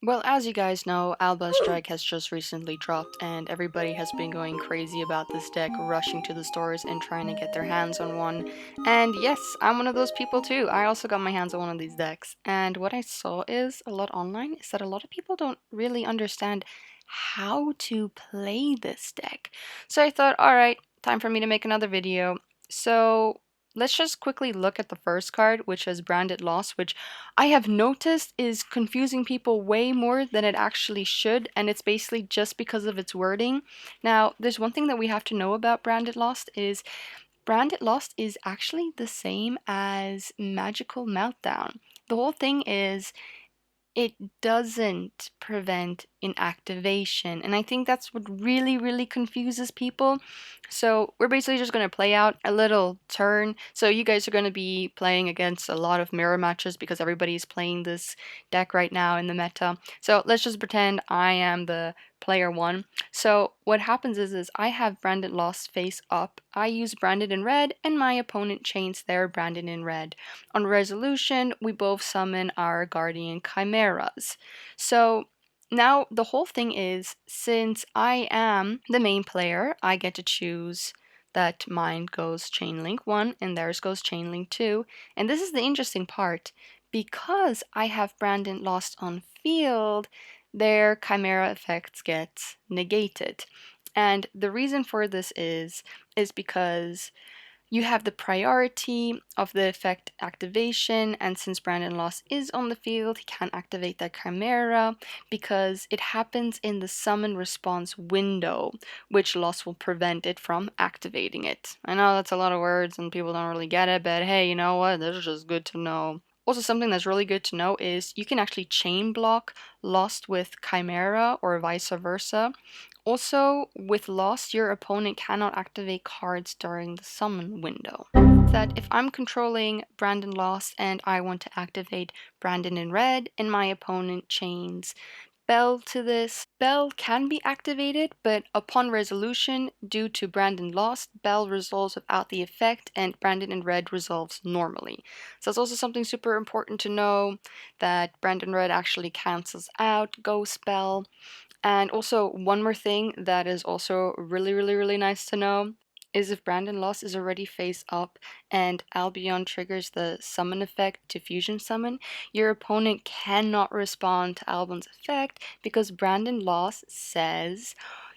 Well, as you guys know, Alba Strike has just recently dropped, and everybody has been going crazy about this deck, rushing to the stores and trying to get their hands on one. And yes, I'm one of those people too. I also got my hands on one of these decks. And what I saw is a lot online is that a lot of people don't really understand how to play this deck. So I thought, alright, time for me to make another video. So let's just quickly look at the first card, which is Branded Loss, which I have noticed is confusing people way more than it actually should, and it's basically just because of its wording. Now, there's one thing that we have to know about Branded Lost is actually the same as Magical Meltdown. The whole thing is it doesn't prevent inactivation. And I think that's what really confuses people. So we're basically just going to play out a little turn. So you guys are going to be playing against a lot of mirror matches because everybody's playing this deck right now in the meta. So let's just pretend I am the player one. So what happens is I have Branded Lost face up. I use Branded in red and my opponent chains their Branded in red. On resolution, we both summon our guardian chimeras. So now the whole thing is, since I am the main player, I get to choose that mine goes chain link 1 and theirs goes chain link 2. And this is the interesting part. Because I have Brandon Lost on field, their chimera effects get negated. And the reason for this is because you have the priority of the effect activation, and since Brandon Loss is on the field, he can't activate that Chimera because it happens in the summon response window, which Loss will prevent it from activating it. I know that's a lot of words and people don't really get it, but hey, you know what? This is just good to know. Also, something that's really good to know is you can actually chain block Lost with Chimera or vice versa. Also, with Lost, your opponent cannot activate cards during the summon window. That if I'm controlling Brandon Lost and I want to activate Brandon in red and my opponent chains Bell to this, Bell can be activated, but upon resolution, due to Brandon Lost, Bell resolves without the effect and Brandon in red resolves normally. So that's also something super important to know, that Brandon Red actually cancels out Ghost Bell. And also, one more thing that is also really nice to know is if Brandon Loss is already face up and Albion triggers the summon effect to fusion summon, your opponent cannot respond to Albion's effect because Brandon Loss says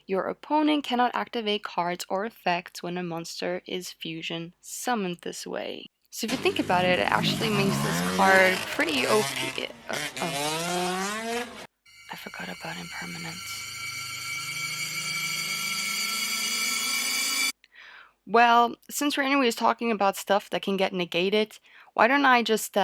your opponent cannot activate cards or effects when a monster is fusion summoned this way. So if you think about it, it actually makes this card pretty OP. I forgot about Impermanence. Well, since we're anyways talking about stuff that can get negated, why don't I just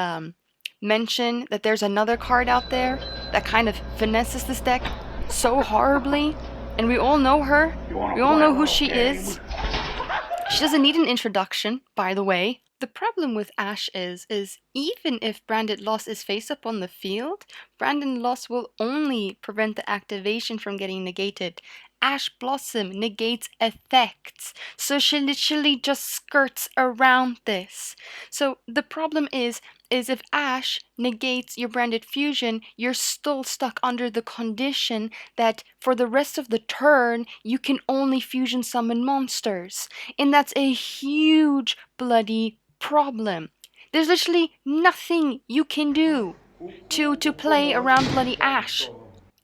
mention that there's another card out there that kind of finesses this deck so horribly, and we all know her. We all know who she is. She doesn't need an introduction, by the way. The problem with Ashe is even if Branded Loss is face up on the field, Brandon Loss will only prevent the activation from getting negated. Ash Blossom negates effects, so she literally just skirts around this. So the problem is if Ash negates your branded fusion, you're still stuck under the condition that for the rest of the turn, you can only fusion summon monsters. And that's a huge bloody problem. There's literally nothing you can do to play around bloody Ash.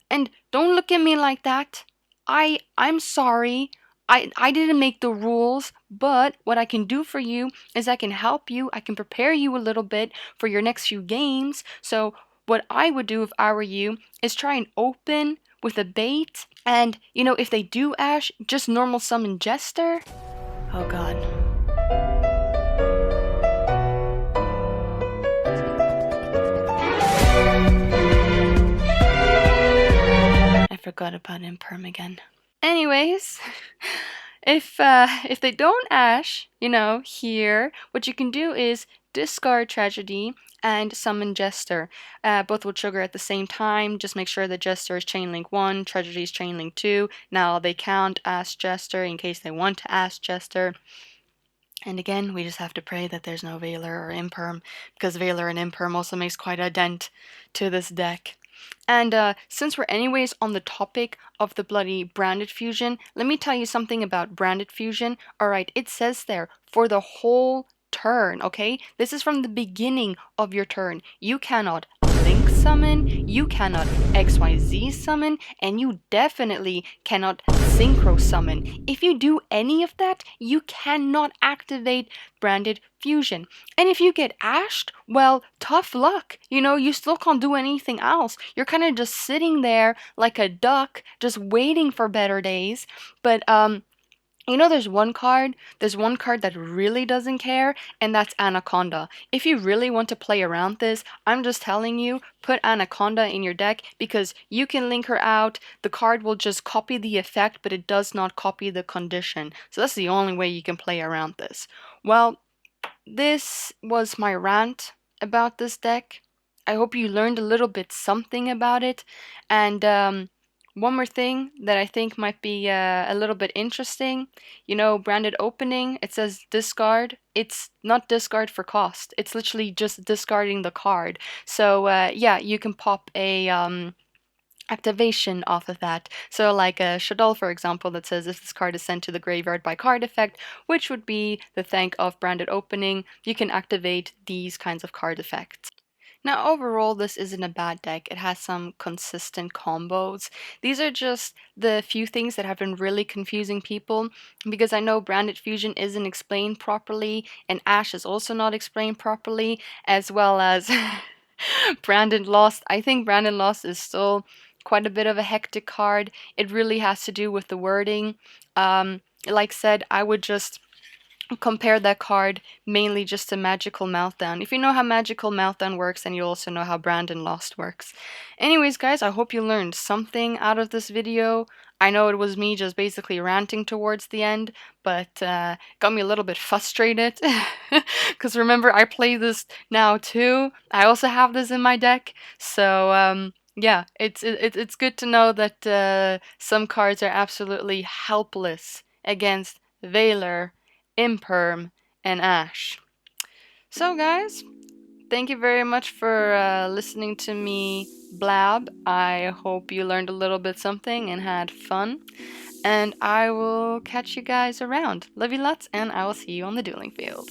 And don't look at me like that. I'm sorry. I didn't make the rules, but what I can do for you is I can help you. I can prepare you a little bit for your next few games. So what I would do if I were you is try and open with a bait. And, you know, if they do Ash, just normal summon Jester. Oh god. I forgot about Imperm again. Anyways, if they don't Ash, you know, here, what you can do is discard Tragedy and summon Jester. Both will trigger at the same time. Just make sure that Jester is chainlink 1, Tragedy is chainlink 2. Now they can't ask Jester in case they want to ask Jester. And again, we just have to pray that there's no Veiler or Imperm, because Veiler and Imperm also makes quite a dent to this deck. And since we're anyways on the topic of the bloody branded fusion, let me tell you something about branded fusion. Alright, it says there for the whole turn, okay? This is from the beginning of your turn. You cannot link summon, you cannot XYZ summon, and you definitely cannot synchro summon. If you do any of that, you cannot activate branded fusion. And if you get ashed, well, tough luck. You know, you still can't do anything else. You're kind of just sitting there like a duck, just waiting for better days. But there's one card that really doesn't care, and that's Anaconda. If you really want to play around this, I'm just telling you, put Anaconda in your deck because you can link her out. The card will just copy the effect, but it does not copy the condition. So that's the only way you can play around this. Well, this was my rant about this deck. I hope you learned a little bit something about it. And one more thing that I think might be a little bit interesting. You know, branded opening, it says discard. It's not discard for cost. It's literally just discarding the card. So yeah, you can pop a activation off of that. So like a Shadol, for example, that says if this card is sent to the graveyard by card effect, which would be the thank of branded opening, you can activate these kinds of card effects. Now, overall, this isn't a bad deck. It has some consistent combos. These are just the few things that have been really confusing people because I know Branded Fusion isn't explained properly, and Ash is also not explained properly, as well as Brandon Lost. I think Brandon Lost is still quite a bit of a hectic card. It really has to do with the wording. Like said, I would just compare that card mainly just to Magical Meltdown. If you know how Magical Meltdown works, then you also know how Brandon Lost works. Anyways, guys, I hope you learned something out of this video. I know it was me just basically ranting towards the end, but got me a little bit frustrated. Because remember, I play this now too. I also have this in my deck. So, yeah, it's good to know that some cards are absolutely helpless against Valor, Imperm, and Ash. So, guys, thank you very much for listening to me blab. I hope you learned a little bit something and had fun. And I will catch you guys around. Love you lots, and I will see you on the dueling field.